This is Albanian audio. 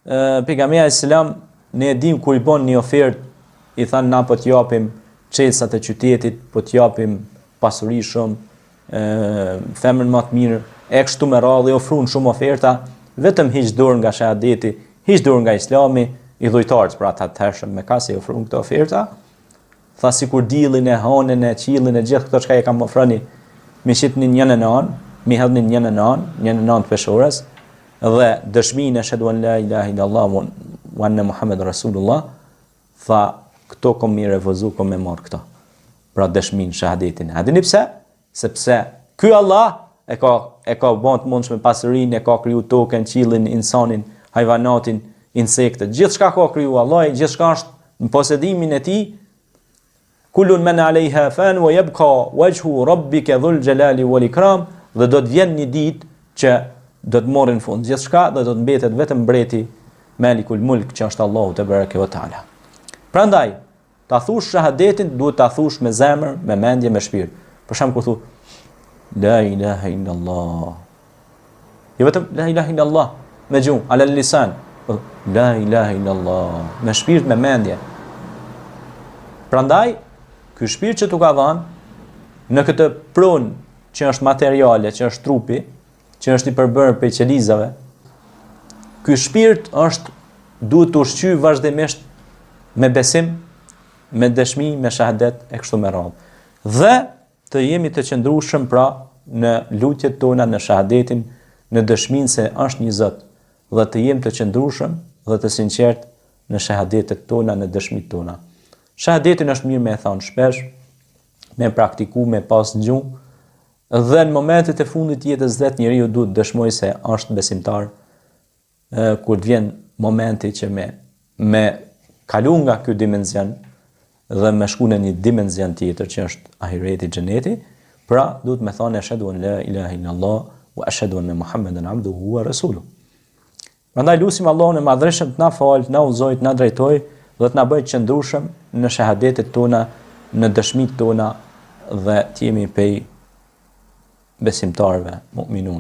pejgamberi selam ne e dim kur I bën një ofertë, I thanë na po t'japim çelësat e qytetit, po t'japim pasuri shumë, femrën më të mirë, e kështu me radhë, I ofruan shumë oferta, vetëm hiq dorë nga shahadeti, hiq dorë nga Islami, I dhujtarët pra ata të hershëm me ka se I ofruan këto oferta. Tha sikur diellin e hanën e qiellin e gjithë këto çka I kam ofroni, mi shitnin një në anë, mi hedhnin një në anë të peshores, dhe dëshminë e shahadu an la ilaha illallah wa anna Muhammed Rasulullah, tha këto kom mi refuzu, kom me marr këto. Pra dëshminë shahadetin. A dini pse? Sepse ky Allah e ka bën të mundshme pasurinë, e ka kriju tokën, qiellin, insanin, hajvanatin, insektet, gjithçka ka kriju Allah, gjithçka është në posedimin e tij. Kullun man alejha fan wa yabqa wajhu rabbika dhul jalali wal ikram, dhe do të vjen një ditë që do të morrin fund gjithçka dhe do të mbetet vetëm mbreti Malikul Mulk që është Allahu te bareke ve taala. Prandaj, ta thush shahadetin duhet ta thush me zemër, me mendje, me shpirt. Për shembull kur thu la ilaha illallah. Jo vetëm la ilaha illallah me gjuhë, ala lisan. La ilaha illallah me shpirt, me mendje. Prandaj, ky shpirt që tu ka dhënë në këtë pronë që është materiale, që është trupi, që është I përbërë prej qelizave, ky shpirt duhet të ushqyj vazhdimisht me besim, me dëshmi, me shahadet e kështu me radhë. Dhe të jemi të qëndrueshëm pra në lutjet tona, në shahadetin, në dëshminë se është një Zot, dhe të jemi të qëndrueshëm dhe të sinqert në shahadetet tona, në dëshmitë tona. Shahadetin është mirë me e thonë shpesh, me praktiku, me pas në gjuhë, dhe në momentet e fundit jetës vet njeriu duhet dëshmoj se është besimtar, kur të vjen momenti që me kalu nga ky dimension dhe me shku në një dimension tjetër që është ahireti, xheneti, pra duhet me thonë ashhadu an la ilaha illallah wa ashhadu anna Muhammeden abduhu wa rasuluhu. Prandaj lutim Allahun e Madhreshëm të na falë, të na udhëzojë, të na drejtojë dhe të na bëjë të qëndrueshëm në shahadetet tona, në dëshmitë tona dhe të jemi prej besimtarëve mu'minun.